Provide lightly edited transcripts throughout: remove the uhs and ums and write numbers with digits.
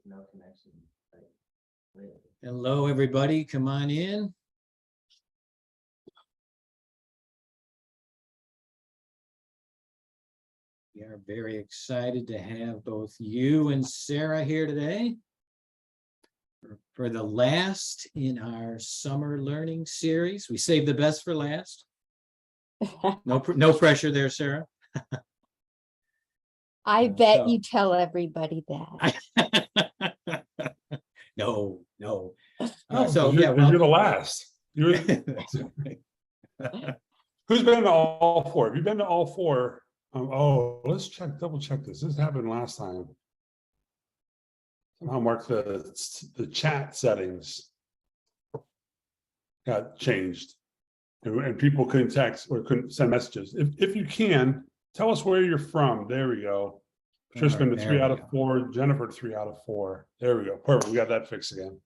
no connection. Like, Hello, everybody. Come on in. We are very excited to have both you and Sarah here today for the last in our summer learning series. We saved the best for last. No pressure there, Sarah. I bet so- you tell everybody that. No. No, So you're, yeah, you're the last. Who's been to all four? Have you been to all four? Oh, let's double check this. This happened last time. Somehow mark the chat settings got changed, and people couldn't text or couldn't send messages. If you can, tell us where you're from. There we go. Patricia's been to 3 out of 4. Jennifer 3 out of 4. There we go. Perfect. We got that fixed again.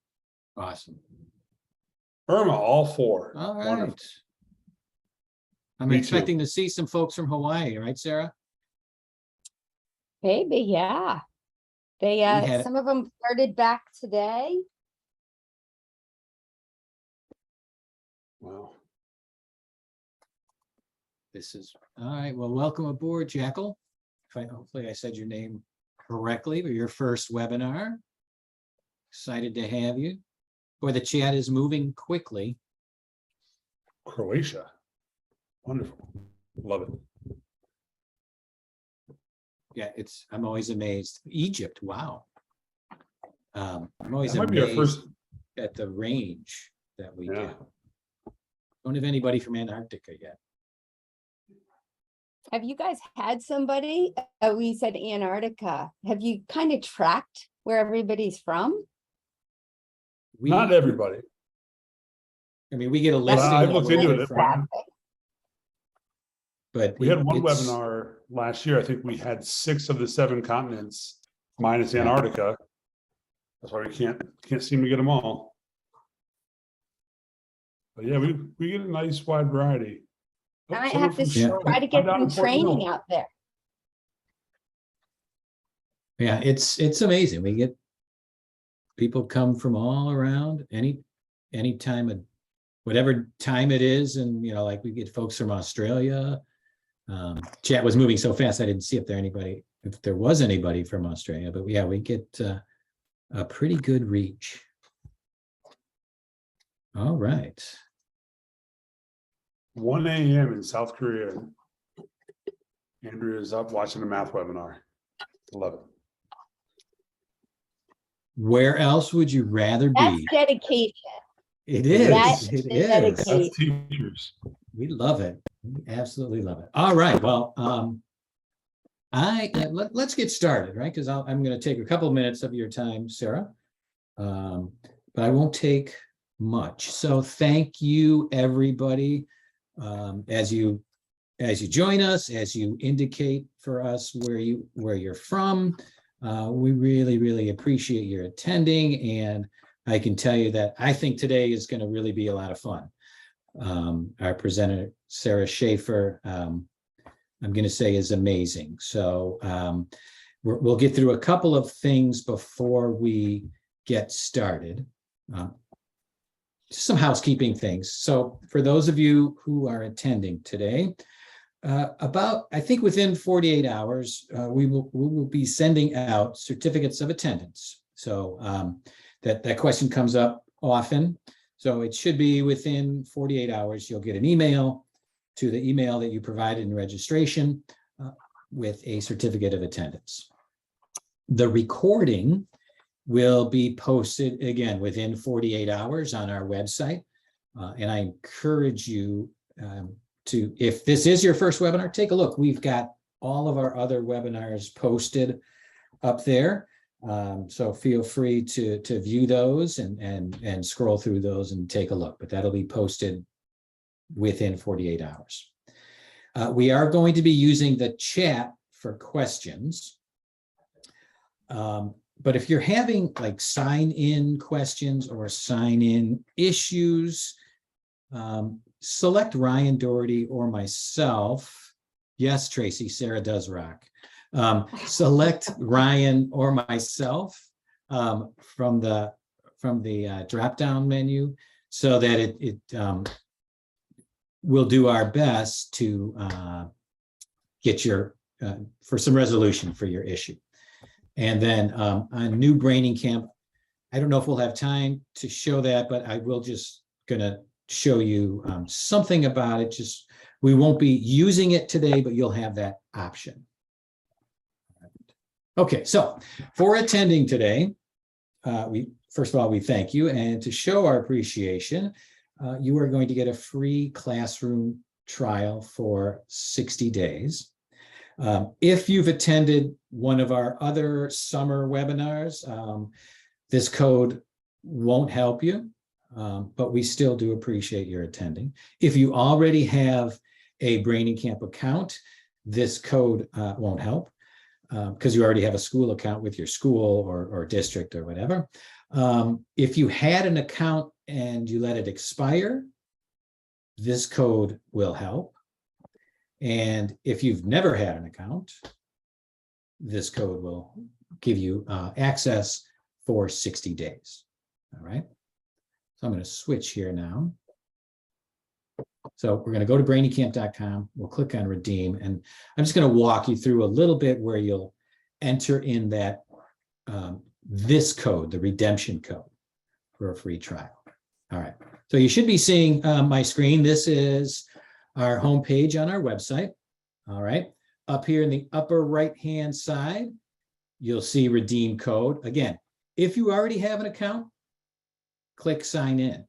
Awesome. Irma, all 4. All right. Wonderful. I'm Me expecting to see some folks from Hawaii, right, Sarah? Maybe, yeah. They had- some of them started back today. Wow. This is all right. Well, welcome aboard, Jackal. Hopefully I said your name correctly for your first webinar. Excited to have you. Boy, the chat is moving quickly. Croatia. Wonderful. Love it. Yeah, I'm always amazed. Egypt, wow. I'm always That might be our amazed first. at the range that we Yeah. get. Don't have anybody from Antarctica yet. Have you guys had somebody? We said Antarctica. Have you kind of tracked where everybody's from? Not everybody. I mean, we get a That's listing. I've of looked where into they're it. from, but We had one it's- webinar last year. I think we had 6 of the 7 continents minus Yeah. Antarctica. That's why we can't seem to get them all. But yeah, we get a nice wide variety. Oh, I might someone have to from Yeah. Charlotte. try to I'm get down some in Fort training Mill. out there. Yeah, it's amazing. We get people come from all around any time of whatever time it is, and like we get folks from Australia. Chat was moving so fast I didn't see if there was anybody from Australia, but yeah, we get a pretty good reach. All right. 1 a.m. in South Korea. Andrea is up watching a math webinar. Love it. Where else would you rather That's be? dedication. It That is. It is is. dedication. That's teachers. We love it. We absolutely love it. All right. Well, let's get started, right? Because I'm going to take a couple of minutes of your time, Sarah, but I won't take much. So thank you, everybody, as you join us, as you indicate for us where you're from. We really, really appreciate your attending, and I can tell you that I think today is going to really be a lot of fun. Our presenter, Sarah Schaefer, I'm going to say is amazing. So we'll get through a couple of things before we get started. Just some housekeeping things. So for those of you who are attending today, I think within 48 hours, we will be sending out certificates of attendance. So that question comes up often. So it should be within 48 hours, you'll get an email to the email that you provided in registration with a certificate of attendance. The recording will be posted again within 48 hours on our website. And I encourage you to, if this is your first webinar, take a look. We've got all of our other webinars posted up there. So feel free to view those and scroll through those and take a look, but that'll be posted within 48 hours. We are going to be using the chat for questions. But if you're having like sign-in questions or sign-in issues, select Ryan Doherty or myself. Yes, Tracy, Sarah does rock. Select Ryan or myself from the drop-down menu, so that we'll do our best to get your for some resolution for your issue. And then on new Braining Camp, I don't know if we'll have time to show that, but I will just gonna show you something about it. Just, we won't be using it today, but you'll have that option. Okay, so for attending today, first of all, we thank you, and to show our appreciation, you are going to get a free classroom trial for 60 days. If you've attended one of our other summer webinars, this code won't help you, but we still do appreciate your attending. If you already have a Braining Camp account, this code won't help, because you already have a school account with your school or district or whatever. If you had an account and you let it expire, this code will help. And if you've never had an account, this code will give you access for 60 days. All right. So I'm going to switch here now. So we're going to go to brainingcamp.com. We'll click on redeem, and I'm just going to walk you through a little bit where you'll enter in that this code, the redemption code for a free trial. All right. So you should be seeing my screen. This is our homepage on our website. All right. Up here in the upper right-hand side, you'll see redeem code. Again, if you already have an account, click sign in.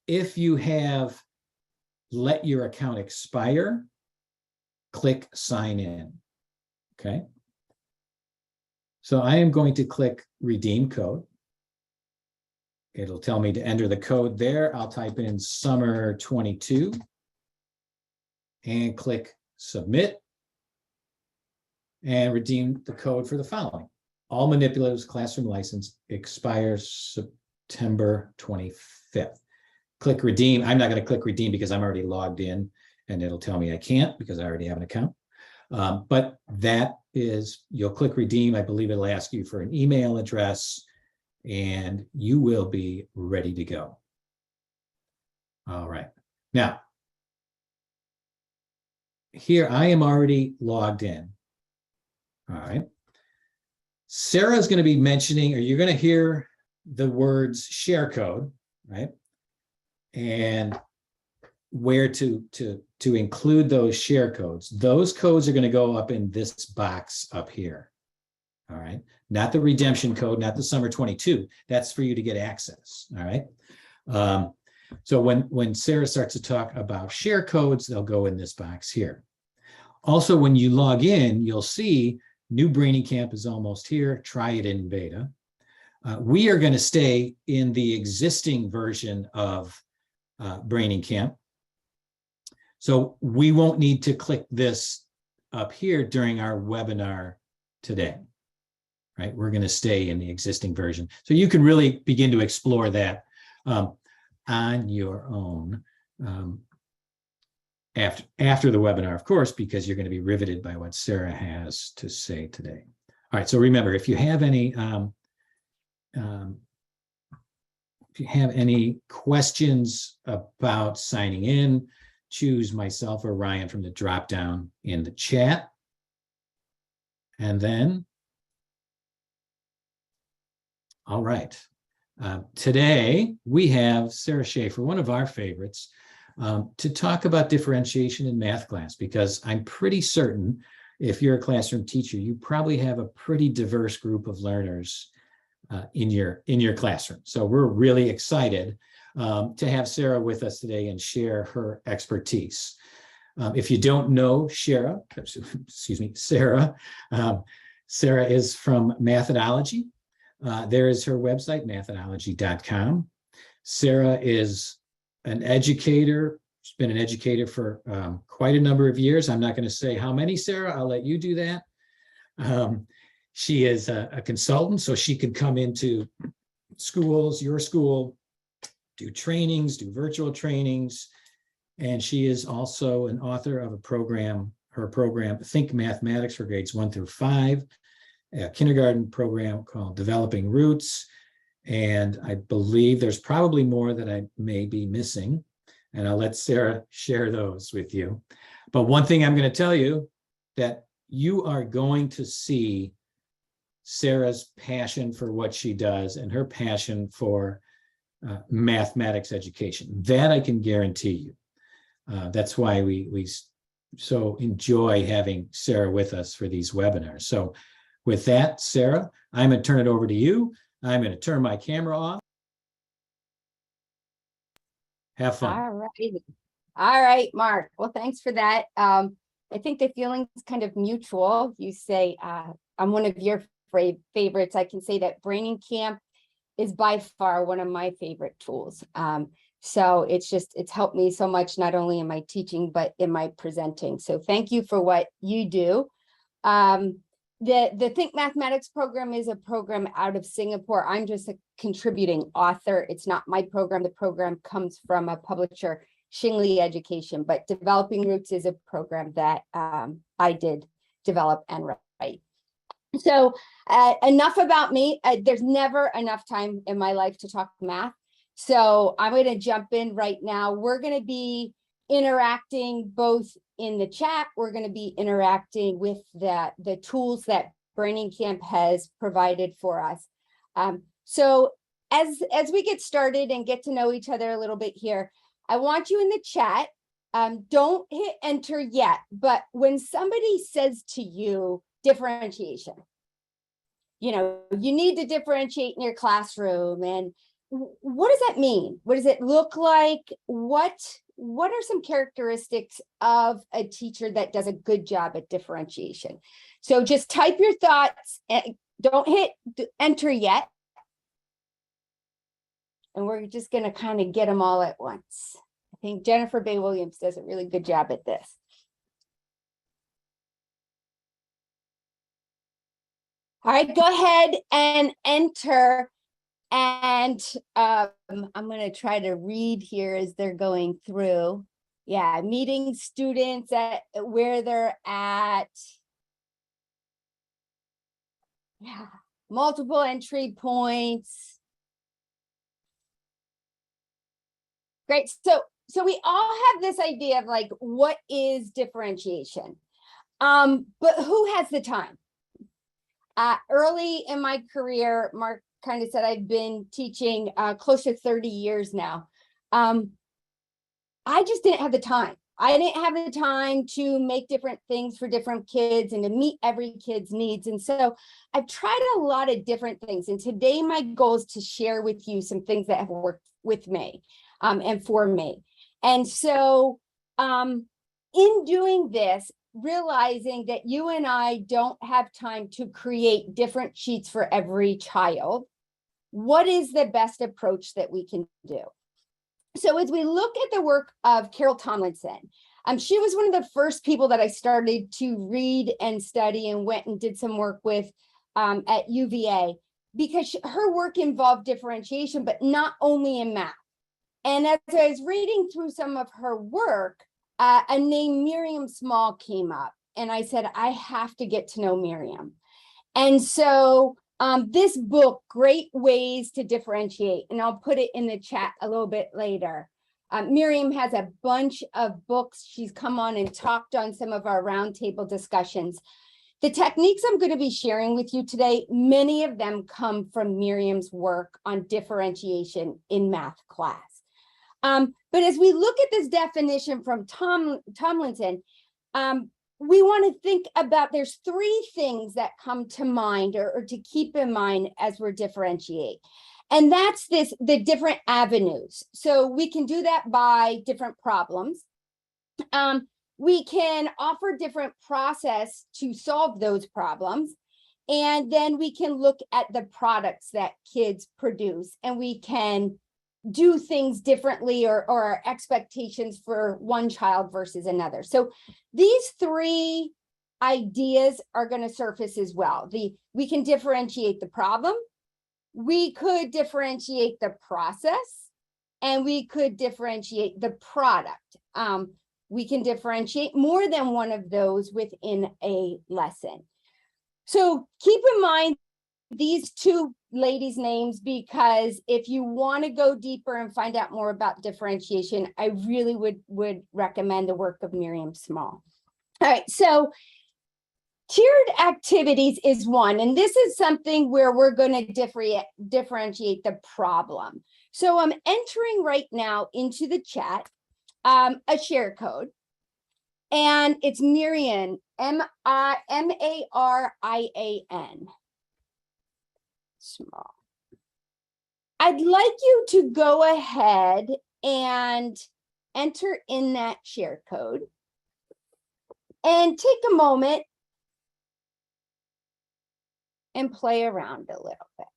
If you have let your account expire, click sign in. Okay. So I am going to click redeem code. It'll tell me to enter the code there. I'll type in summer 22 and click submit and redeem the code for the following. All manipulatives classroom license expires September 25th. Click redeem. I'm not going to click redeem because I'm already logged in, and it'll tell me I can't because I already have an account. But that is, you'll click redeem. I believe it'll ask you for an email address, and you will be ready to go. All right. Now, here I am already logged in. All right. Sarah is going to be mentioning, or you're going to hear the words share code, right? And where to include those share codes. Those codes are going to go up in this box up here. All right. Not the redemption code, not the summer 22. That's for you to get access. All right. So when Sarah starts to talk about share codes, they'll go in this box here. Also, when you log in, you'll see new Braining Camp is almost here. Try it in beta. We are going to stay in the existing version of Braining Camp. So we won't need to click this up here during our webinar today, right? We're going to stay in the existing version. So you can really begin to explore that on your own after the webinar, of course, because you're going to be riveted by what Sarah has to say today. All right, so remember, if you have any questions about signing in, choose myself or Ryan from the drop down in the chat. And then, all right, today we have Sarah Schaefer, one of our favorites, to talk about differentiation in math class, because I'm pretty certain if you're a classroom teacher, you probably have a pretty diverse group of learners in your classroom. So we're really excited to have Sarah with us today and share her expertise. If you don't know Sarah, Sarah is from Mathodology. There is her website, mathodology.com. Sarah is an educator. She's been an educator for quite a number of years. I'm not going to say how many, Sarah. I'll let you do that. She is a consultant, so she could come into schools, your school, do trainings, do virtual trainings. And she is also an author of a program, her program, Think Mathematics for grades 1 through 5. a kindergarten program called Developing Roots. And I believe there's probably more that I may be missing. And I'll let Sarah share those with you. But one thing I'm going to tell you, that you are going to see Sarah's passion for what she does and her passion for mathematics education. That I can guarantee you. That's why we so enjoy having Sarah with us for these webinars. So with that, Sarah, I'm going to turn it over to you. I'm going to turn my camera off. Have fun. All right. All right, Mark. Well, thanks for that. I think the feeling's kind of mutual. You say, I'm one of your favorites. I can say that Braining Camp is by far one of my favorite tools. So it's helped me so much, not only in my teaching, but in my presenting. So thank you for what you do. The Think Mathematics program is a program out of Singapore. I'm just a contributing author. It's not my program. The program comes from a publisher, Xingli Education, but Developing Roots is a program that I did develop and write. So enough about me. There's never enough time in my life to talk math. So I'm going to jump in right now. We're going to be interacting both in the chat. We're going to be interacting with the tools that Braining Camp has provided for us. So as we get started and get to know each other a little bit here, I want you in the chat. Don't hit enter yet, but when somebody says to you differentiation, you need to differentiate in your classroom, and what does that mean? What does it look like? What are some characteristics of a teacher that does a good job at differentiation? So just type your thoughts and don't hit enter yet. And we're just going to kind of get them all at once. I think Jennifer Bay Williams does a really good job at this. All right, go ahead and enter. And I'm going to try to read here as they're going through. Yeah, meeting students at where they're at. Yeah, multiple entry points. Great. So we all have this idea of like, what is differentiation? But who has the time? Early in my career, Mark kind of said I've been teaching close to 30 years now. I just didn't have the time. I didn't have the time to make different things for different kids and to meet every kid's needs. And so I've tried a lot of different things. And today my goal is to share with you some things that have worked with me and for me. And so in doing this, realizing that you and I don't have time to create different sheets for every child, what is the best approach that we can do? So as we look at the work of Carol Tomlinson, she was one of the first people that I started to read and study and went and did some work with at UVA, because her work involved differentiation, but not only in math. And as I was reading through some of her work, a name Miriam Small came up, and I said, I have to get to know Miriam. And so this book, Great Ways to Differentiate, and I'll put it in the chat a little bit later. Miriam has a bunch of books. She's come on and talked on some of our roundtable discussions. The techniques I'm going to be sharing with you today, many of them come from Miriam's work on differentiation in math class. But as we look at this definition from Tomlinson, we want to think about, there's three things that come to mind or to keep in mind as we're differentiate. And that's the different avenues. So we can do that by different problems. We can offer different process to solve those problems. And then we can look at the products that kids produce, and we can do things differently or our expectations for one child versus another. So these three ideas are going to surface as well. We can differentiate the problem, we could differentiate the process, and we could differentiate the product. We can differentiate more than one of those within a lesson. So keep in mind these two ladies' names, because if you want to go deeper and find out more about differentiation, I really would recommend the work of Miriam Small. All right, so tiered activities is one, and this is something where we're going to differentiate the problem. So I'm entering right now into the chat a share code, and it's Marian, M-A-R-I-A-N. Small. I'd like you to go ahead and enter in that share code and take a moment and play around a little bit.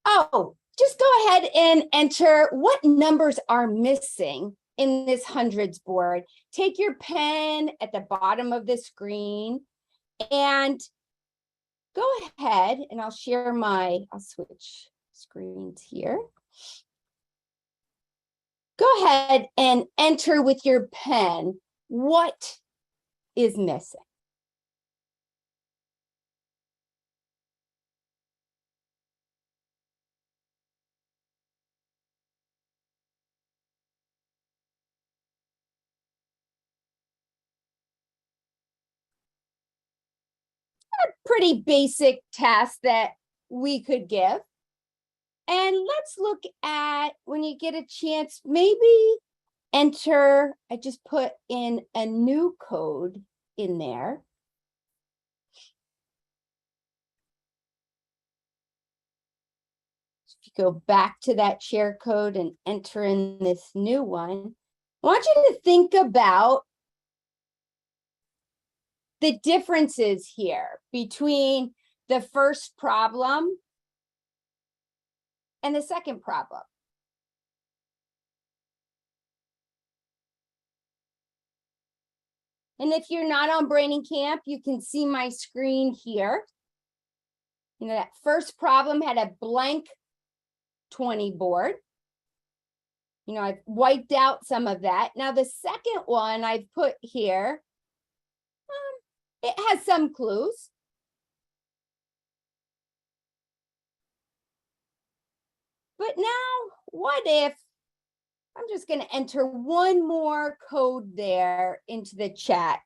Oh, just go ahead and enter what numbers are missing in this hundreds board. Take your pen at the bottom of the screen and go ahead, and I'll switch screens here. Go ahead and enter with your pen what is missing. Pretty basic task that we could give. And let's look at, when you get a chance, maybe enter, I just put in a new code in there. If you go back to that share code and enter in this new one, I want you to think about the differences here between the first problem and the second problem. And if you're not on Braining Camp, you can see my screen here. You know, that first problem had a blank 20 board. You know, I've wiped out some of that. Now the second one I've put here, it has some clues. But now, what if I'm just going to enter one more code there into the chat?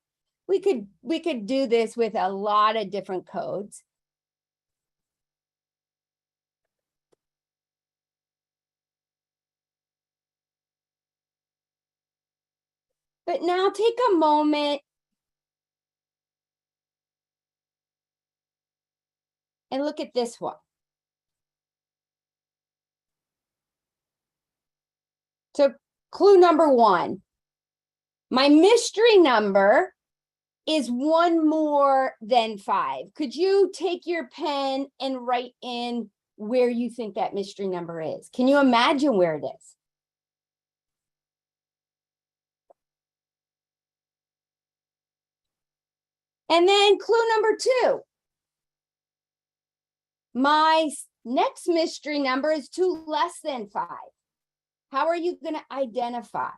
We could do this with a lot of different codes. But now take a moment and look at this one. So clue number one, my mystery number is one more than 5. Could you take your pen and write in where you think that mystery number is? Can you imagine where it is? And then clue number 2, my next mystery number is 2 less than 5. How are you going to identify?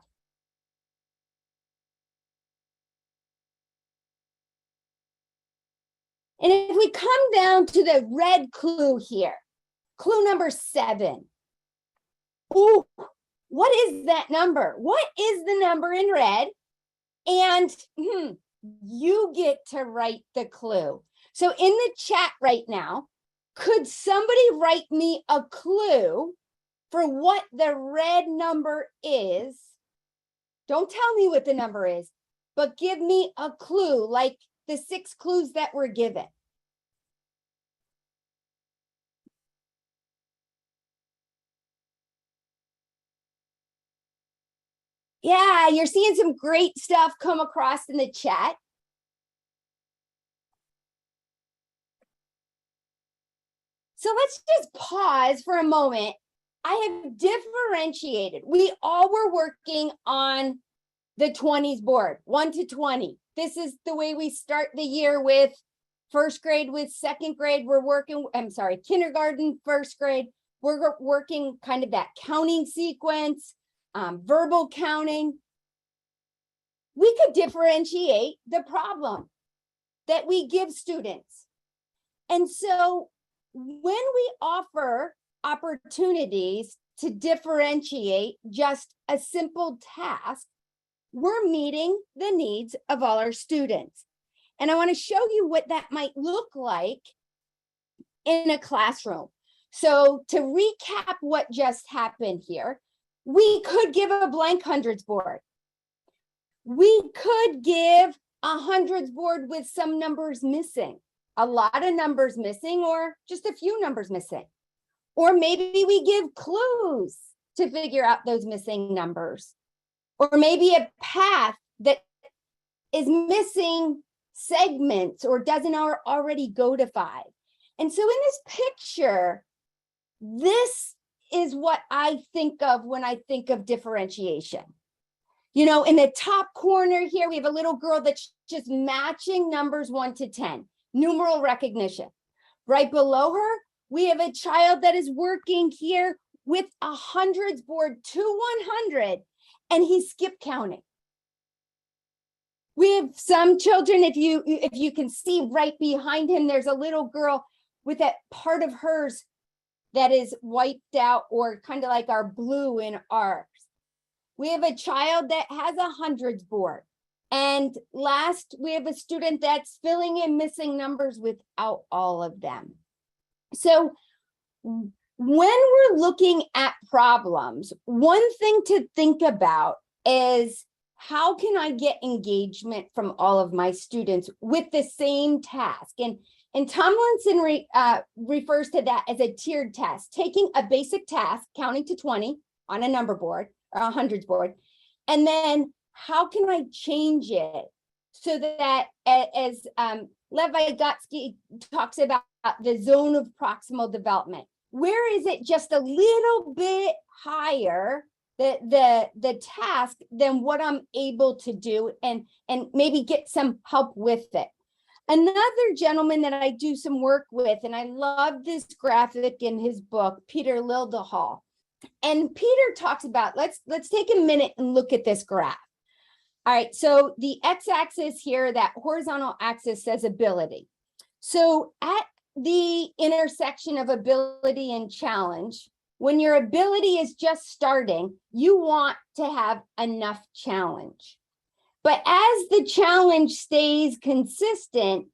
And if we come down to the red clue here, clue number 7. Ooh, what is that number? What is the number in red? And you get to write the clue. So in the chat right now, could somebody write me a clue for what the red number is? Don't tell me what the number is, but give me a clue, like the 6 clues that were given. Yeah, you're seeing some great stuff come across in the chat. So let's just pause for a moment. I have differentiated. We all were working on the 20s board, 1 to 20. This is the way we start the year with first grade with second grade, kindergarten, first grade, we're working kind of that counting sequence, verbal counting. We could differentiate the problem that we give students. And so when we offer opportunities to differentiate just a simple task, we're meeting the needs of all our students. And I want to show you what that might look like in a classroom. So to recap what just happened here, we could give a blank hundreds board. We could give a hundreds board with some numbers missing, a lot of numbers missing, or just a few numbers missing. Or maybe we give clues to figure out those missing numbers. Or maybe a path that is missing segments or doesn't already go to 5. And so in this picture, this is what I think of when I think of differentiation. You know, in the top corner here, we have a little girl that's just matching numbers 1 to 10, numeral recognition. Right below her, we have a child that is working here with a hundreds board to 100, and he skipped counting. We have some children, if you can see right behind him, there's a little girl with that part of hers that is wiped out, or kind of like our blue in ours. We have a child that has a hundreds board. And last, we have a student that's filling in missing numbers without all of them. So when we're looking at problems, one thing to think about is, how can I get engagement from all of my students with the same task? And Tomlinson refers to that as a tiered test, taking a basic task, counting to 20 on a number board or a hundreds board, and then how can I change it so that, as Lev Vygotsky talks about the zone of proximal development, where is it just a little bit higher, the task, than what I'm able to do, and maybe get some help with it. Another gentleman that I do some work with, and I love this graphic in his book, Peter Lildehall. And Peter talks about, let's take a minute and look at this graph. All right, so the x-axis here, that horizontal axis says ability. So at the intersection of ability and challenge, when your ability is just starting, you want to have enough challenge. But as the challenge stays consistent,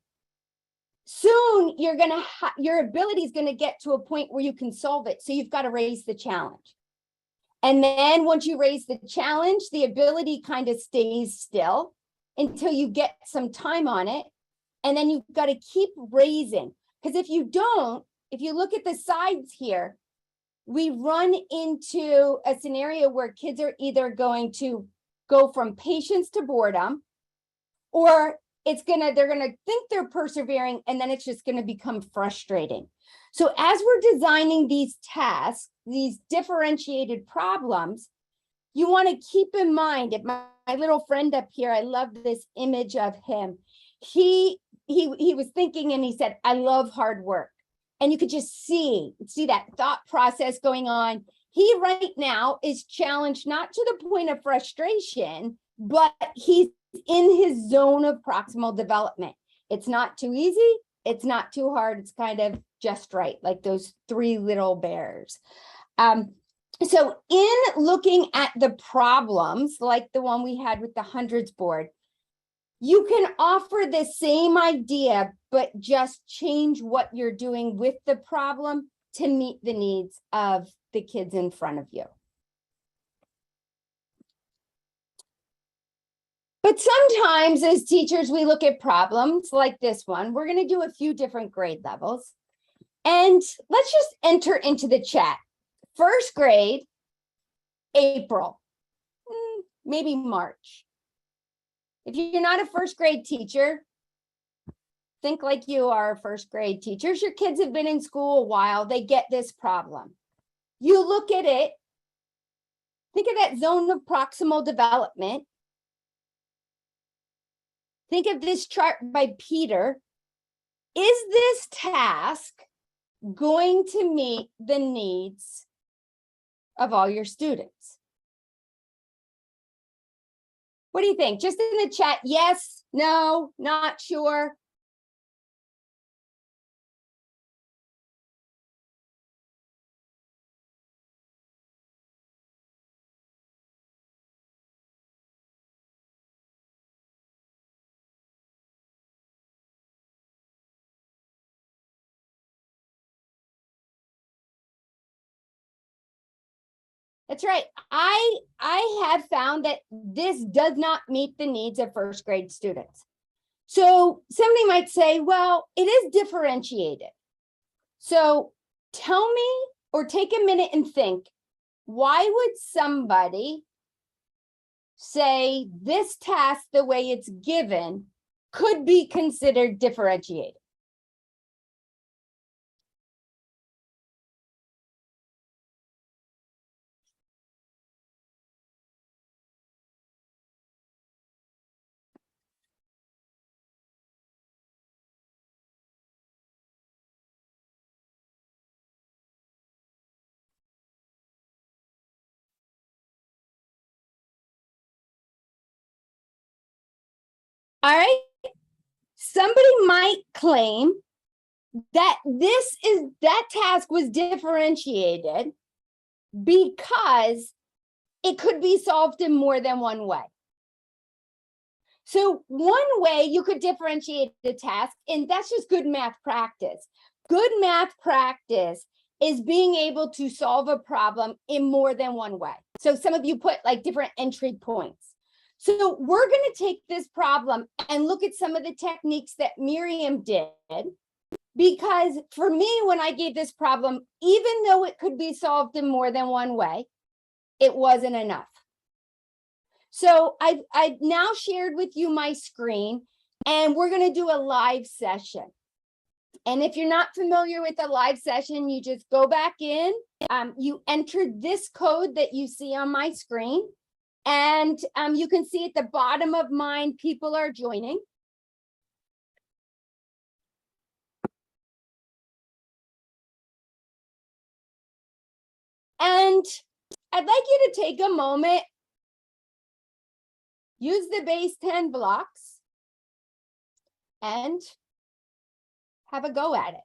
soon your ability is going to get to a point where you can solve it. So you've got to raise the challenge. And then once you raise the challenge, the ability kind of stays still until you get some time on it. And then you've got to keep raising. Because if you don't, if you look at the sides here, we run into a scenario where kids are either going to go from patience to boredom, or they're gonna think they're persevering, and then it's just gonna become frustrating. So as we're designing these tasks, these differentiated problems, you want to keep in mind, if my little friend up here, I love this image of him. He was thinking, and he said, I love hard work. And you could just see that thought process going on. He right now is challenged, not to the point of frustration, but he's in his zone of proximal development. It's not too easy. It's not too hard. It's kind of just right, like those 3 little bears. So in looking at the problems, like the one we had with the hundreds board, you can offer the same idea, but just change what you're doing with the problem to meet the needs of the kids in front of you. But sometimes as teachers, we look at problems like this one. We're going to do a few different grade levels. And let's just enter into the chat. First grade, April, maybe March. If you're not a first grade teacher, think like you are first grade teachers. Your kids have been in school a while. They get this problem. You look at it, think of that zone of proximal development. Think of this chart by Peter. is this task going to meet the needs of all your students? What do you think? Just in the chat, yes, no, not sure. That's right. I have found that this does not meet the needs of first grade students. So somebody might say, well, it is differentiated. So tell me, or take a minute and think, why would somebody say this task, the way it's given, could be considered differentiated? All right. Somebody might claim that that task was differentiated because it could be solved in more than one way. So one way you could differentiate the task, and that's just good math practice. Good math practice is being able to solve a problem in more than one way. So some of you put like different entry points. So we're going to take this problem and look at some of the techniques that Miriam did, because for me, when I gave this problem, even though it could be solved in more than one way, it wasn't enough. So I've now shared with you my screen, and we're going to do a live session. And if you're not familiar with a live session, you just go back in, you enter this code that you see on my screen, and you can see at the bottom of mine, people are joining. And I'd like you to take a moment, use the base 10 blocks, and have a go at it.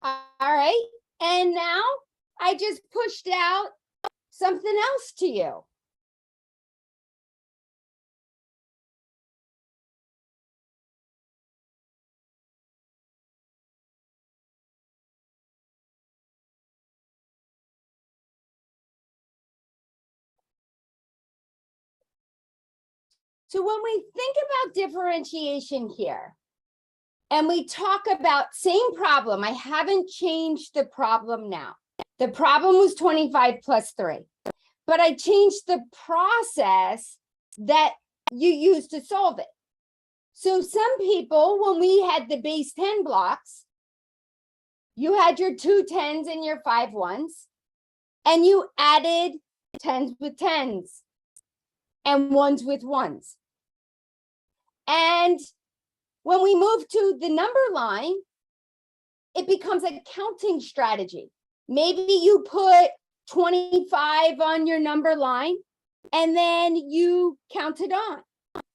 All right, and now I just pushed out something else to you. So when we think about differentiation here, and we talk about same problem, I haven't changed the problem now. The problem was 25 plus 3, but I changed the process that you use to solve it. So some people, when we had the base 10 blocks, you had your 2 10s and your 5 1s, and you added tens with tens, and ones with ones. And when we move to the number line, it becomes a counting strategy. Maybe you put 25 on your number line and then you count it on.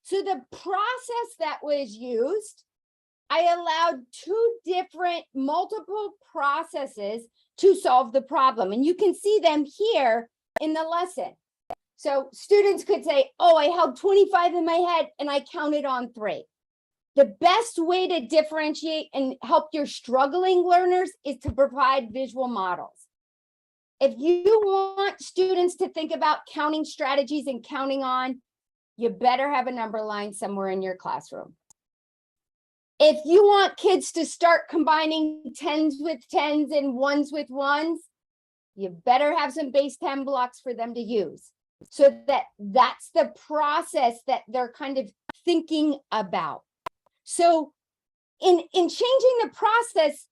So the process that was used, I allowed two different multiple processes to solve the problem. And you can see them here in the lesson. So students could say, oh, I held 25 in my head and I counted on 3. The best way to differentiate and help your struggling learners is to provide visual models. If you want students to think about counting strategies and counting on, you better have a number line somewhere in your classroom. If you want kids to start combining tens with tens and ones with ones, you better have some base 10 blocks for them to use. So that's the process that they're kind of thinking about. So in changing the process,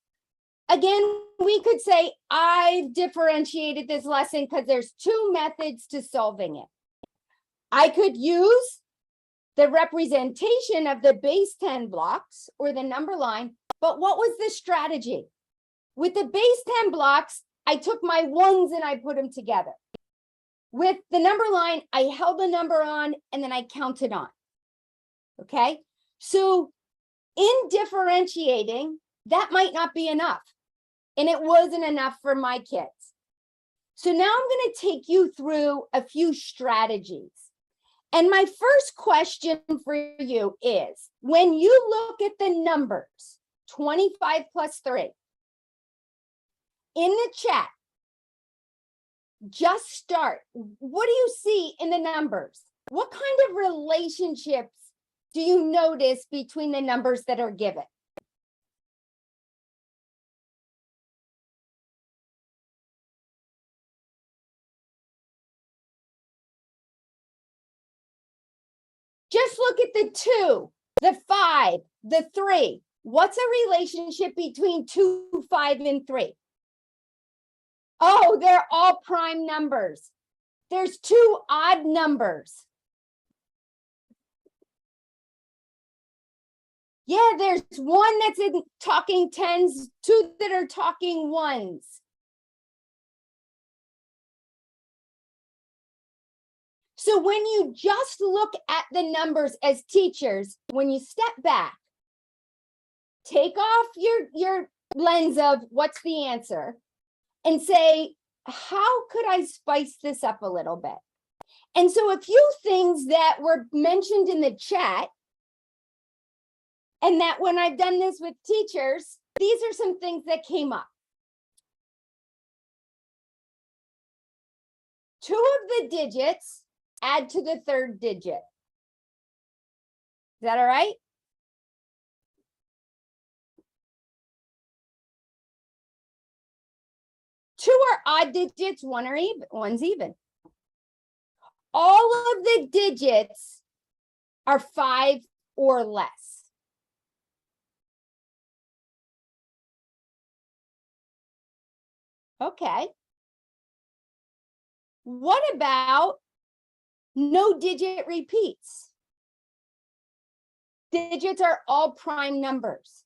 again, we could say, I've differentiated this lesson because there's 2 methods to solving it. I could use the representation of the base 10 blocks or the number line, but what was the strategy? With the base 10 blocks, I took my ones and I put them together. With the number line, I held the number on and then I counted on. Okay, so in differentiating, that might not be enough. And it wasn't enough for my kids. So now I'm going to take you through a few strategies. And my first question for you is, when you look at the numbers, 25 plus 3, in the chat, just start. What do you see in the numbers? What kind of relationships do you notice between the numbers that are given? Just look at the 2, the 5, the 3. What's a relationship between 2, 5, and 3? Oh, they're all prime numbers. There's 2 odd numbers. Yeah, there's 1 that's in talking tens, 2 that are talking ones. So when you just look at the numbers as teachers, when you step back, take off your lens of what's the answer and say, how could I spice this up a little bit? And so a few things that were mentioned in the chat, and that when I've done this with teachers, these are some things that came up. 2 of the digits add to the 3rd digit. Is that all right? Two are odd digits, one's even. All of the digits are 5 or less. Okay. What about no digit repeats? Digits are all prime numbers.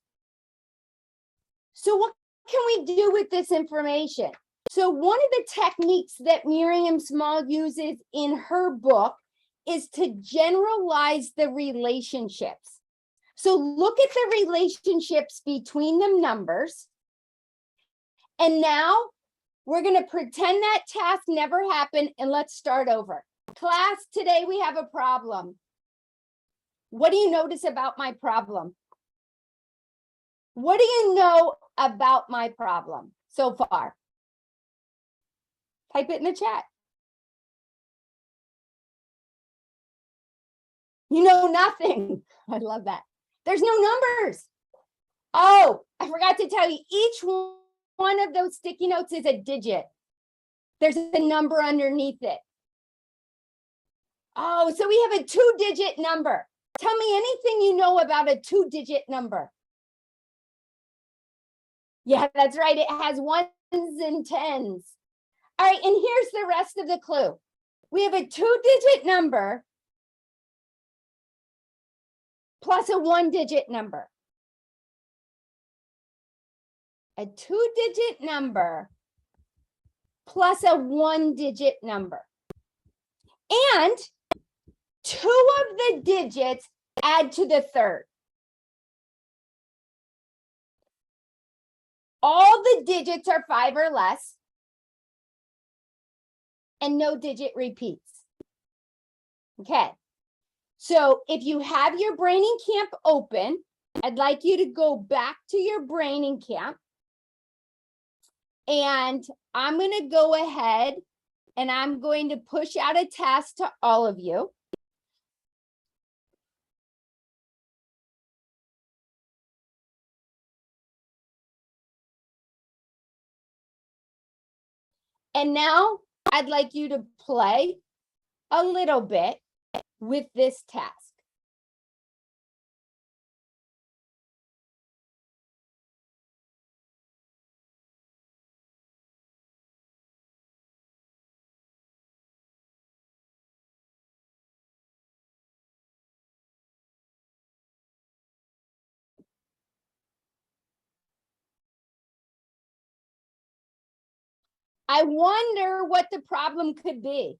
So what can we do with this information? So one of the techniques that Miriam Small uses in her book is to generalize the relationships. So look at the relationships between the numbers. And now we're going to pretend that task never happened and let's start over. Class, today we have a problem. What do you notice about my problem? What do you know about my problem so far? Type it in the chat. You know nothing. I love that. There's no numbers. Oh, I forgot to tell you, each one of those sticky notes is a digit. There's a number underneath it. Oh, so we have a 2-digit number. Tell me anything you know about a 2-digit number. Yeah, that's right. It has ones and tens. All right, and here's the rest of the clue. We have a 2-digit number plus a 1-digit number. A 2-digit number plus a 1-digit number. And 2 of the digits add to the third. All the digits are 5 or less, and no digit repeats. Okay, so if you have your braining camp open, I'd like you to go back to your braining camp. And I'm going to go ahead and I'm going to push out a task to all of you. And now I'd like you to play a little bit with this task. I wonder what the problem could be.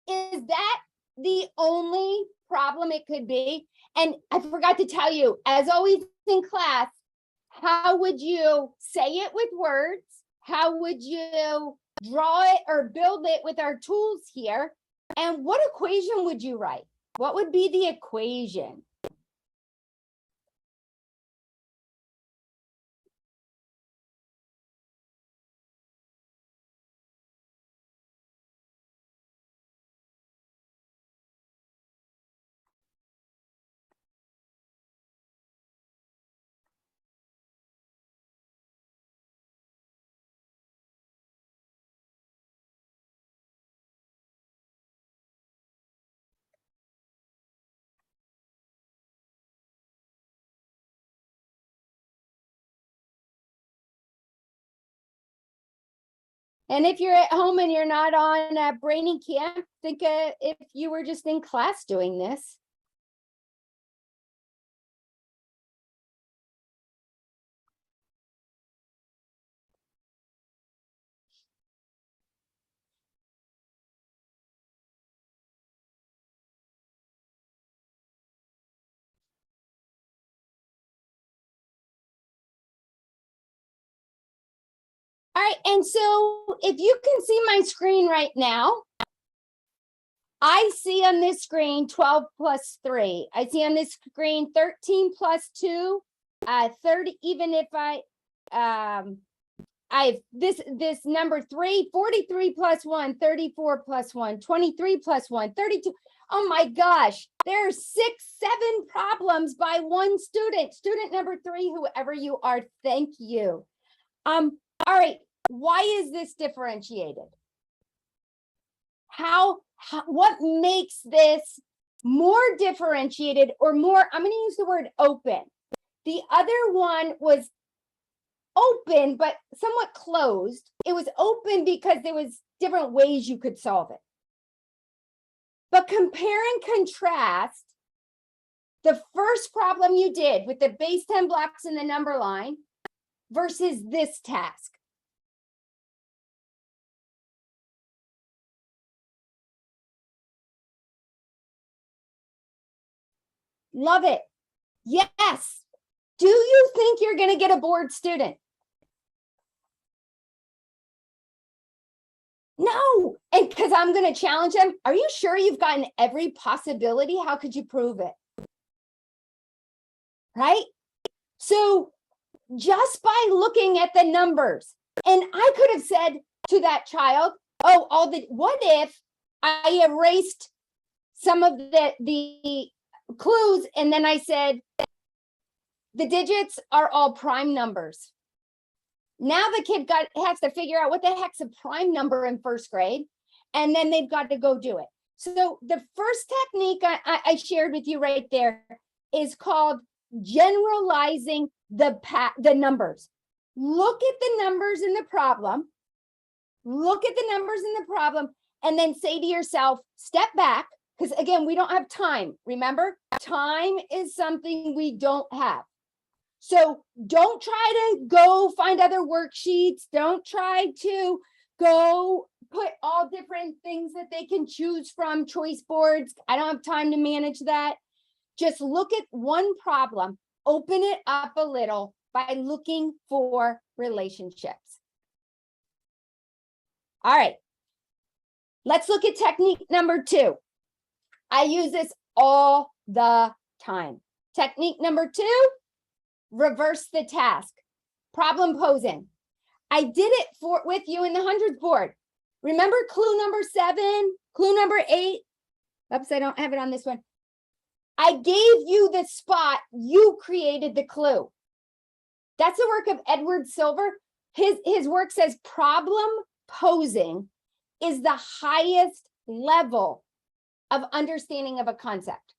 Is that the only problem it could be? And I forgot to tell you, as always in class, how would you say it with words? How would you draw it or build it with our tools here? And what equation would you write? What would be the equation? And if you're at home and you're not on a braining camp, think if you were just in class doing this. All right, and so if you can see my screen right now, I see on this screen 12 plus 3. I see on this screen 13 plus 2, 30, even if I've this number 3, 43 plus 1, 34 plus 1, 23 plus 1, 32. Oh my gosh, there are 6, 7 problems by one student. Student number 3, whoever you are, thank you. All right, why is this differentiated? What makes this more differentiated or more, I'm going to use the word open. The other one was open, but somewhat closed. It was open because there was different ways you could solve it. But compare and contrast the first problem you did with the base 10 blocks in the number line versus this task. Love it. Yes. Do you think you're going to get a bored student? No. And because I'm going to challenge them, are you sure you've gotten every possibility? How could you prove it? Right? So just by looking at the numbers, and I could have said to that child, oh, what if I erased some of the clues, and then I said, the digits are all prime numbers. Now the kid has to figure out what the heck's a prime number in first grade, and then they've got to go do it. So the first technique I shared with you right there, is called generalizing the numbers. Look at the numbers in the problem. Look at the numbers in the problem and then say to yourself, step back, because again, we don't have time. Remember, time is something we don't have. So don't try to go find other worksheets. Don't try to go put all different things that they can choose from, choice boards. I don't have time to manage that. Just look at one problem, open it up a little by looking for relationships. All right, let's look at technique number 2. I use this all the time. Technique number 2, reverse the task. Problem posing. I did it with you in the hundreds board. Remember clue number 7, clue number 8? Oops, I don't have it on this one. I gave you the spot, you created the clue. That's the work of Edward Silver. His work says problem posing is the highest level of understanding of a concept.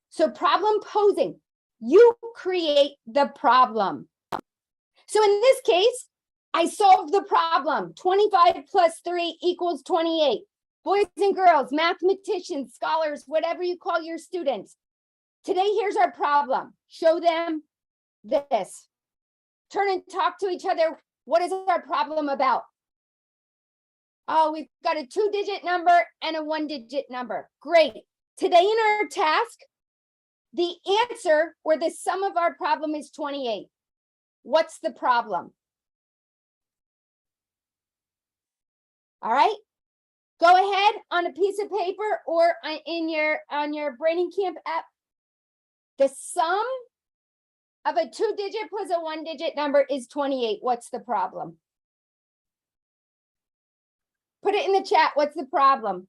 So problem posing, you create the problem. So in this case, I solved the problem. 25 plus 3 equals 28. Boys and girls, mathematicians, scholars, whatever you call your students. Today, here's our problem. Show them this. Turn and talk to each other. What is our problem about? Oh, we've got a 2-digit number and a 1-digit number. Great. Today in our task, the answer or the sum of our problem is 28. What's the problem? All right. Go ahead on a piece of paper or on your Braining Camp app. The sum of a 2-digit plus a 1-digit number is 28. What's the problem? Put it in the chat. What's the problem?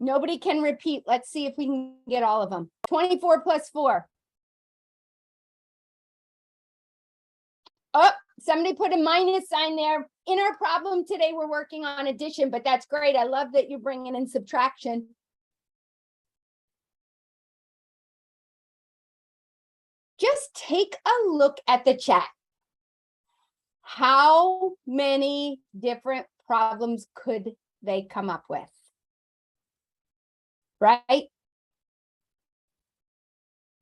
Nobody can repeat. Let's see if we can get all of them. 24 plus 4. Oh, somebody put a minus sign there. In our problem today, we're working on addition, but that's great. I love that you're bringing in subtraction. Just take a look at the chat. How many different problems could they come up with? Right?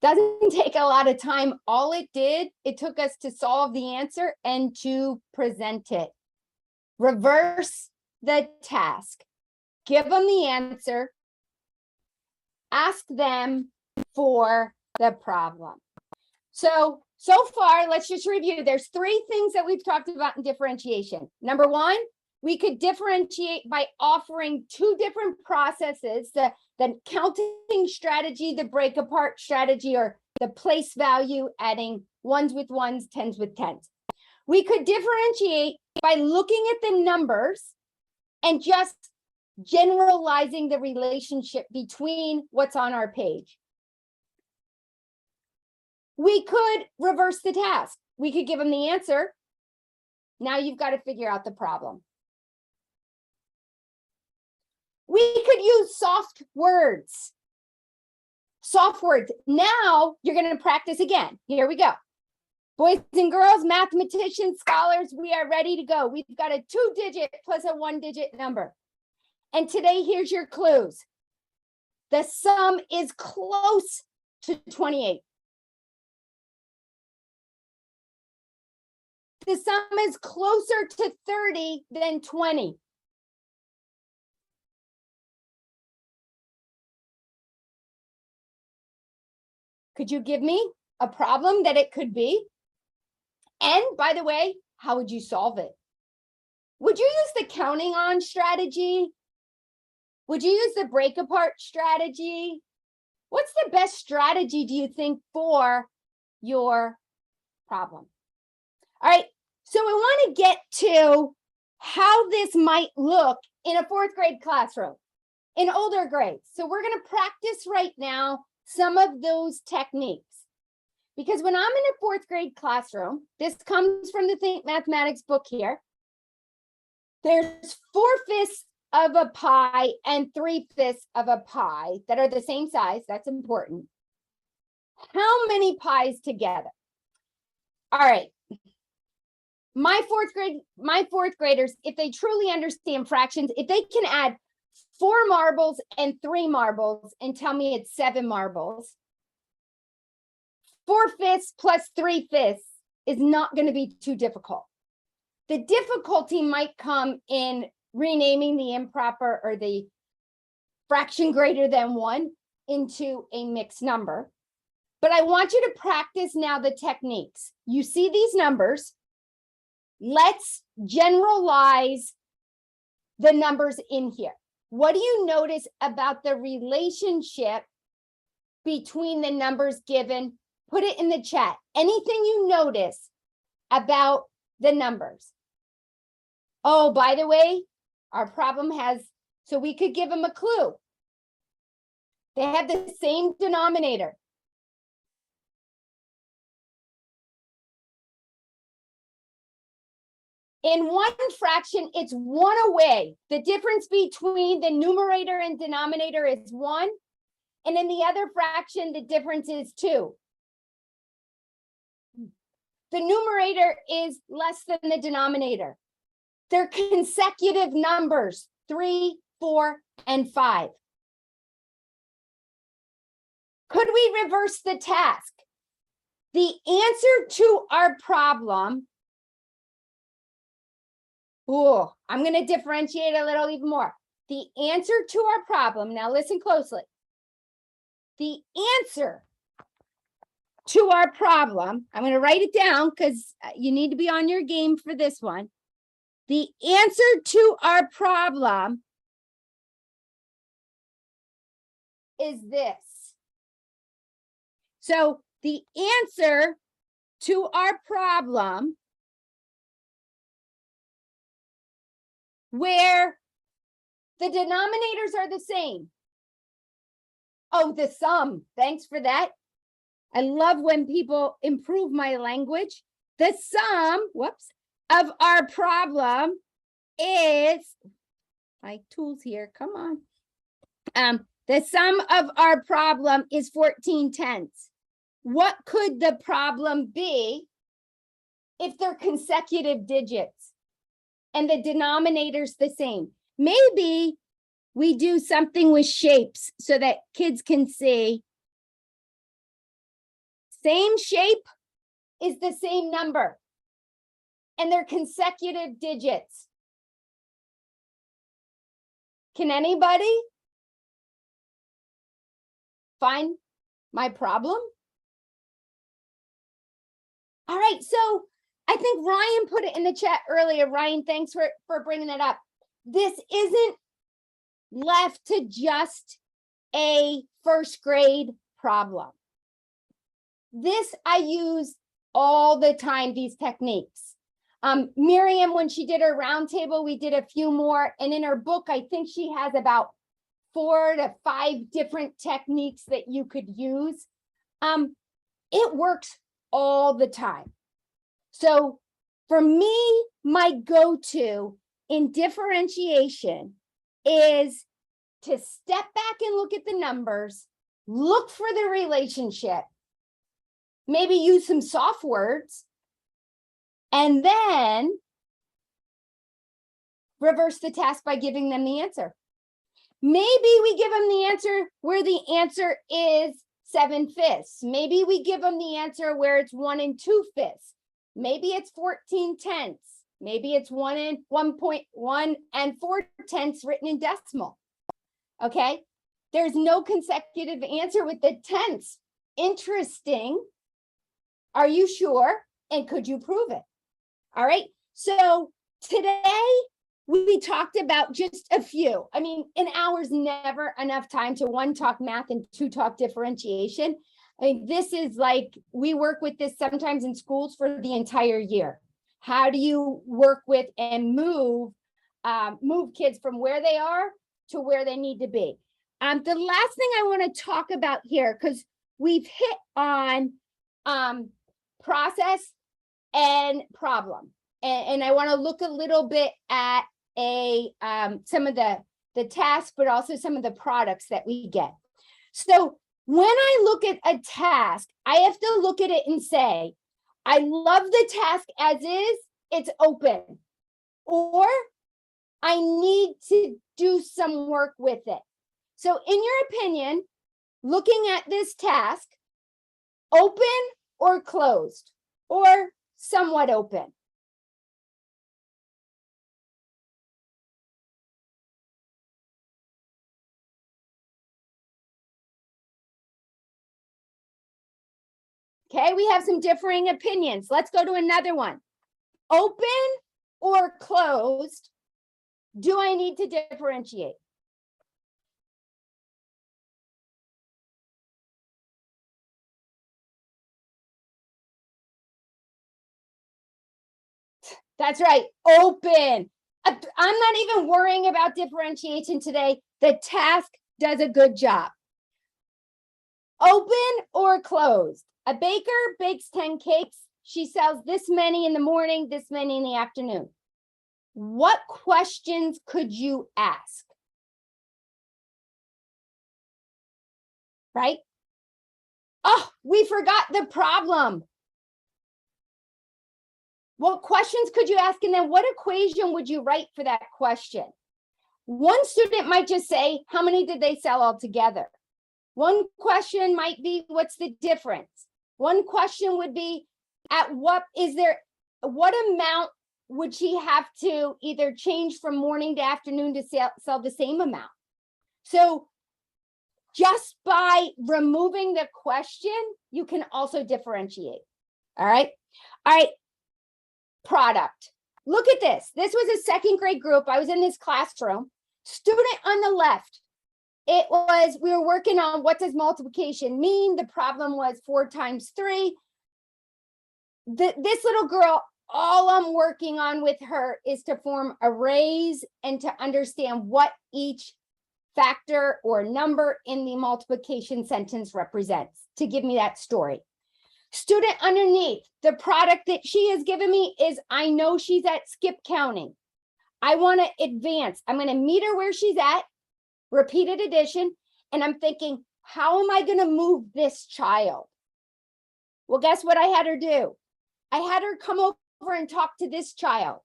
Doesn't take a lot of time. All it did, it took us to solve the answer and to present it. Reverse the task. Give them the answer. Ask them for the problem. So far, let's just review. There's 3 things that we've talked about in differentiation. Number 1, we could differentiate by offering 2 different processes, the counting strategy, the break apart strategy, or the place value, adding 1s with 1s, 10s with 10s. We could differentiate by looking at the numbers and just generalizing the relationship between what's on our page. We could reverse the task. We could give them the answer. Now you've got to figure out the problem. We could use soft words. Soft words. Now you're going to practice again. Here we go. Boys and girls, mathematicians, scholars, we are ready to go. We've got a 2-digit plus a 1-digit number. And today, here's your clues. The sum is close to 28. The sum is closer to 30 than 20. Could you give me a problem that it could be? And by the way, how would you solve it? Would you use the counting on strategy? Would you use the break apart strategy? What's the best strategy, do you think, for your problem? All right, so I want to get to how this might look in a 4th grade classroom, in older grades. So we're going to practice right now some of those techniques. Because when I'm in a 4th grade classroom, this comes from the Think Mathematics book here, there's 4/5 of a pie and 3/5 of a pie that are the same size, that's important. How many pies together? All right. My fourth graders, if they truly understand fractions, if they can add 4 marbles and 3 marbles and tell me it's 7 marbles, 4/5 plus 3/5 is not going to be too difficult. The difficulty might come in renaming the improper or the fraction greater than 1 into a mixed number. But I want you to practice now the techniques. You see these numbers. Let's generalize the numbers in here. What do you notice about the relationship between the numbers given? Put it in the chat. Anything you notice about the numbers? Oh, by the way, our problem has, so we could give them a clue. They have the same denominator. In one fraction, it's 1 away. The difference between the numerator and denominator is 1. And in the other fraction, the difference is 2. The numerator is less than the denominator. They're consecutive numbers, 3, 4, and 5. Could we reverse the task? The answer to our problem, I'm going to differentiate a little even more. The answer to our problem, now listen closely. The answer to our problem, I'm going to write it down because you need to be on your game for this one. The answer to our problem is this. So the answer to our problem where the denominators are the same. Oh, the sum. Thanks for that. I love when people improve my language. The sum, of our problem is, my tools here, come on. The sum of our problem is 14/10. What could the problem be if they're consecutive digits and the denominator's the same? Maybe we do something with shapes so that kids can see same shape is the same number and they're consecutive digits. Can anybody find my problem? All right, so I think Ryan put it in the chat earlier. Ryan, thanks for bringing it up. This isn't left to just a first grade problem. This I use all the time, these techniques. Miriam, when she did her roundtable, we did a few more. And in her book, I think she has about 4 to 5 different techniques that you could use. It works all the time. So for me, my go-to in differentiation is to step back and look at the numbers, look for the relationship, maybe use some soft words, and then reverse the task by giving them the answer. Maybe we give them the answer where the answer is 7/5. Maybe we give them the answer where it's 1 2/5. Maybe it's 14/10. Maybe it's 1.1 4/10 written in decimal. Okay, there's no consecutive answer with the tenths. Interesting. Are you sure? And could you prove it? All right, so today we talked about just a few. I mean, an hour's never enough time to 1, talk math and 2, talk differentiation. I mean, this is like, we work with this sometimes in schools for the entire year. How do you work with and move kids from where they are to where they need to be? The last thing I want to talk about here, because we've hit on process and problem. And I want to look a little bit at some of the tasks, but also some of the products that we get. So when I look at a task, I have to look at it and say, I love the task as is, it's open, or I need to do some work with it. So in your opinion, looking at this task, open or closed, or somewhat open? Okay, we have some differing opinions. Let's go to another one. Open or closed? Do I need to differentiate? That's right, open. I'm not even worrying about differentiation today. The task does a good job. Open or closed? A baker bakes 10 cakes. She sells this many in the morning, this many in the afternoon. What questions could you ask? Right? Oh, we forgot the problem. What questions could you ask? And then what equation would you write for that question? One student might just say, how many did they sell altogether? One question might be, what's the difference? One question would be, what amount would she have to either change from morning to afternoon to sell the same amount? So just by removing the question, you can also differentiate. All right. All right. Product. Look at this. This was a second grade group. I was in this classroom. Student on the left. We were working on what does multiplication mean? The problem was 4 times 3. This little girl, all I'm working on with her is to form arrays and to understand what each factor or number in the multiplication sentence represents to give me that story. Student underneath, the product that she has given me is, I know she's at skip counting. I want to advance. I'm going to meet her where she's at, repeated addition, and I'm thinking, how am I going to move this child? Well, guess what I had her do? I had her come over and talk to this child.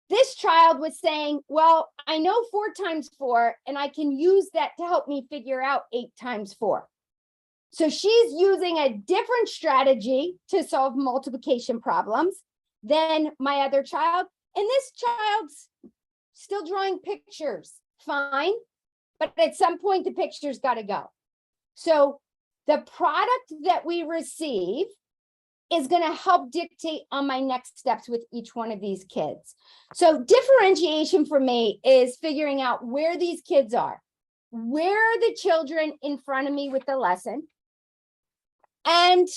This child was saying, well, I know 4 times 4, and I can use that to help me figure out 8 times 4. So she's using a different strategy to solve multiplication problems than my other child. And this child's still drawing pictures, fine. But at some point, the picture's got to go. So the product that we receive is going to help dictate on my next steps with each one of these kids. So differentiation for me is figuring out where these kids are. Where are the children in front of me with the lesson? And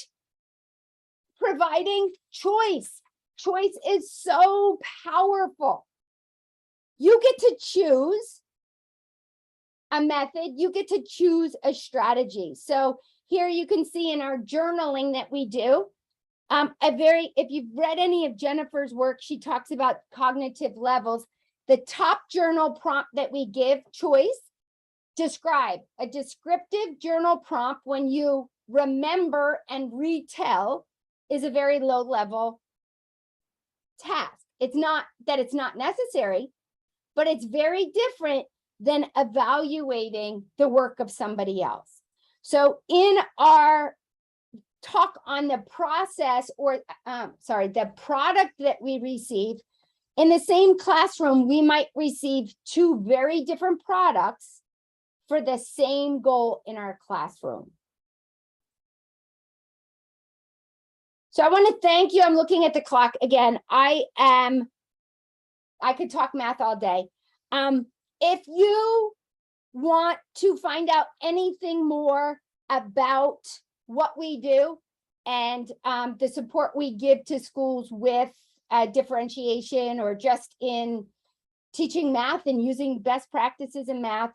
providing choice. Choice is so powerful. You get to choose a method. You get to choose a strategy. So here you can see in our journaling that we do, if you've read any of Jennifer's work, she talks about cognitive levels. The top journal prompt that we give, choice, describe. A descriptive journal prompt when you remember and retell is a very low level task. It's not that it's not necessary, but it's very different than evaluating the work of somebody else. So in our talk on the process or the product that we receive, in the same classroom, we might receive 2 very different products for the same goal in our classroom. So I want to thank you. I'm looking at the clock again. I could talk math all day. If you want to find out anything more about what we do and the support we give to schools with differentiation or just in teaching math and using best practices in math,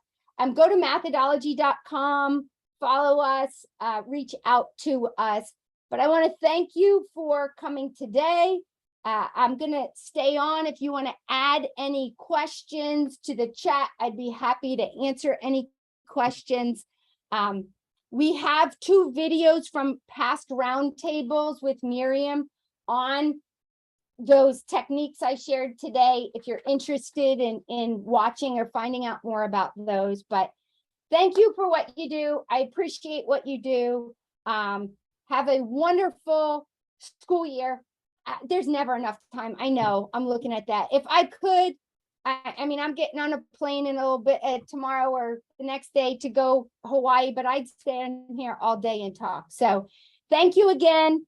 go to mathodology.com, follow us, reach out to us. But I want to thank you for coming today. I'm gonna stay on. If you want to add any questions to the chat, I'd be happy to answer any questions. We have 2 videos from past roundtables with Miriam on those techniques I shared today, if you're interested in watching or finding out more about those. But thank you for what you do. I appreciate what you do. Have a wonderful school year. There's never enough time. I know, I'm looking at that. If I could, I mean, I'm getting on a plane in a little bit tomorrow or the next day to go Hawaii, but I'd stand here all day and talk. So thank you again.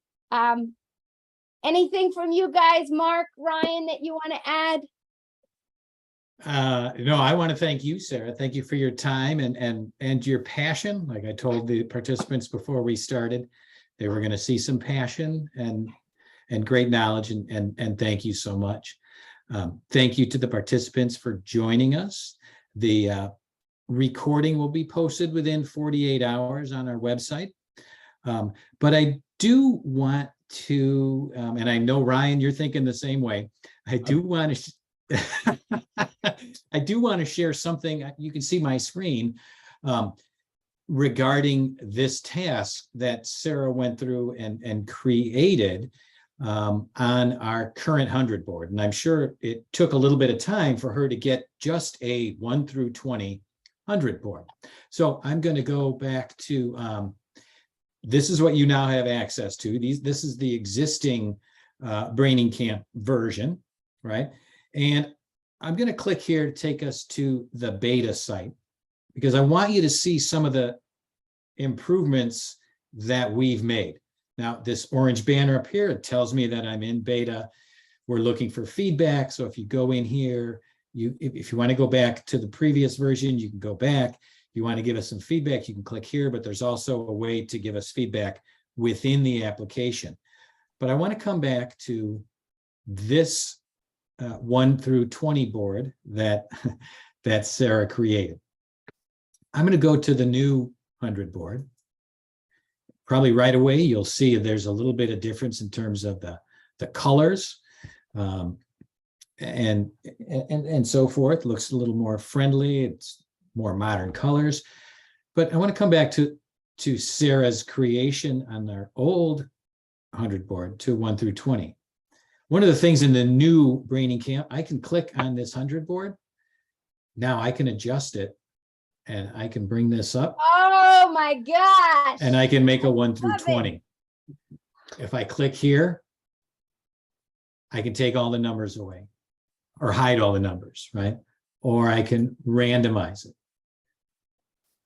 Anything from you guys, Mark, Ryan, that you want to add? No, I want to thank you, Sarah. Thank you for your time and your passion. Like I told the participants before we started, they were going to see some passion and great knowledge, and thank you so much. Thank you to the participants for joining us. The recording will be posted within 48 hours on our website. But I do want to, and I know, Ryan, you're thinking the same way. I do want to, I do want to share something. You can see my screen regarding this task that Sarah went through and created on our current 100 board. And I'm sure it took a little bit of time for her to get just a 1 through 20 100 board. So I'm going to go back to, this is what you now have access to. This is the existing Braining Camp version, right? And I'm going to click here to take us to the beta site, because I want you to see some of the improvements that we've made. Now, this orange banner up here, it tells me that I'm in beta. We're looking for feedback. So if you go in here, if you want to go back to the previous version, you can go back. If you want to give us some feedback, you can click here, but there's also a way to give us feedback within the application. But I want to come back to this 1 through 20 board that Sarah created. I'm going to go to the new 100 board. Probably right away, you'll see there's a little bit of difference in terms of the colors and so forth. Looks a little more friendly. It's more modern colors. But I want to come back to Sarah's creation on our old 100 board to 1 through 20. One of the things in the new Braining Camp, I can click on this 100 board. Now I can adjust it, and I can bring this up. Oh my gosh. And I can make a 1 through Love 20. If I click here, I can take all the numbers away or hide all the numbers, right? Or I can randomize it.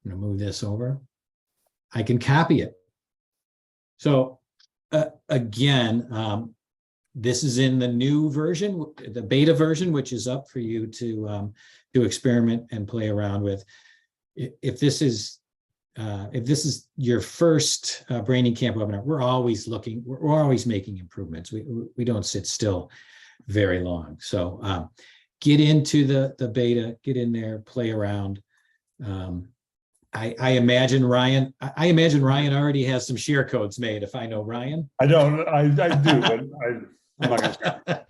I'm going to move this over. I can copy it. So again, this is in the new version, the beta version, which is up for you to experiment and play around with. If this is your first Braining Camp webinar, we're always looking, we're always making improvements. We don't sit still very long. So get into the beta, get in there, play around. I imagine Ryan already has some share codes made, if I know Ryan. I don't, I do, but I'm not gonna share.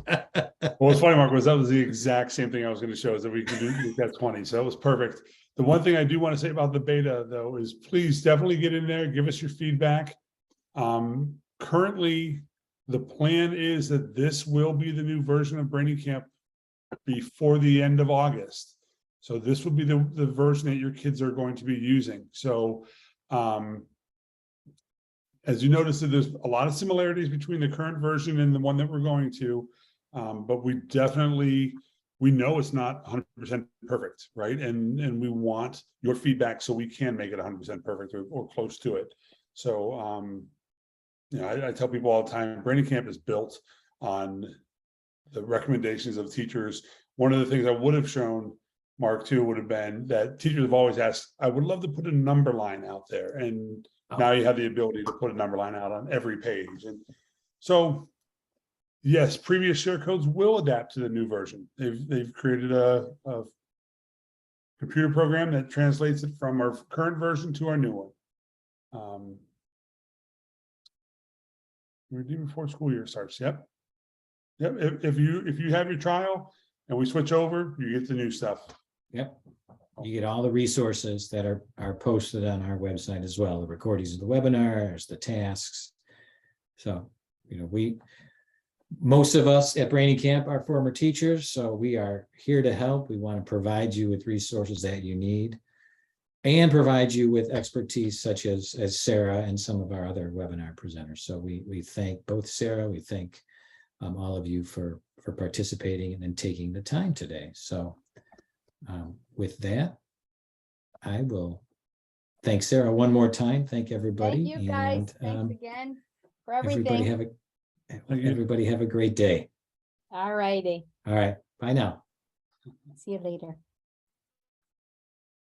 Well, what's funny, Mark, was that was the exact same thing I was going to show, is that we can do that 20. So it was perfect. The one thing I do want to say about the beta, though, is please definitely get in there, give us your feedback. Currently, the plan is that this will be the new version of Braining Camp before the end of August. So this will be the version that your kids are going to be using. So as you notice, that there's a lot of similarities between the current version and the one that we're going to, but we know it's not 100% perfect, right? And we want your feedback so we can make it 100% perfect or close to it. So, you know, I tell people all the time, Braining Camp is built on the recommendations of teachers. One of the things I would have shown, Mark, too, would have been that teachers have always asked, I would love to put a number line out there. And now you have the ability to put a number line out on every page. And so, yes, previous share codes will adapt to the new version. They've created a computer program that translates it from our current version to our new one. We're due before school year starts. Yep. Yep, if you have your trial and we switch over, you get the new stuff. Yep. You get all the resources that are posted on our website as well, the recordings of the webinars, the tasks. So, most of us at Brainy Camp are former teachers, so we are here to help. We want to provide you with resources that you need and provide you with expertise such as Sarah and some of our other webinar presenters. So we thank both Sarah, we thank all of you for participating and taking the time today. So with that, I will thank Sarah one more time. Thank everybody. Thank you, guys. And, Thanks again for everybody everything. everybody have a great day. All righty. All right. Bye now. See you later.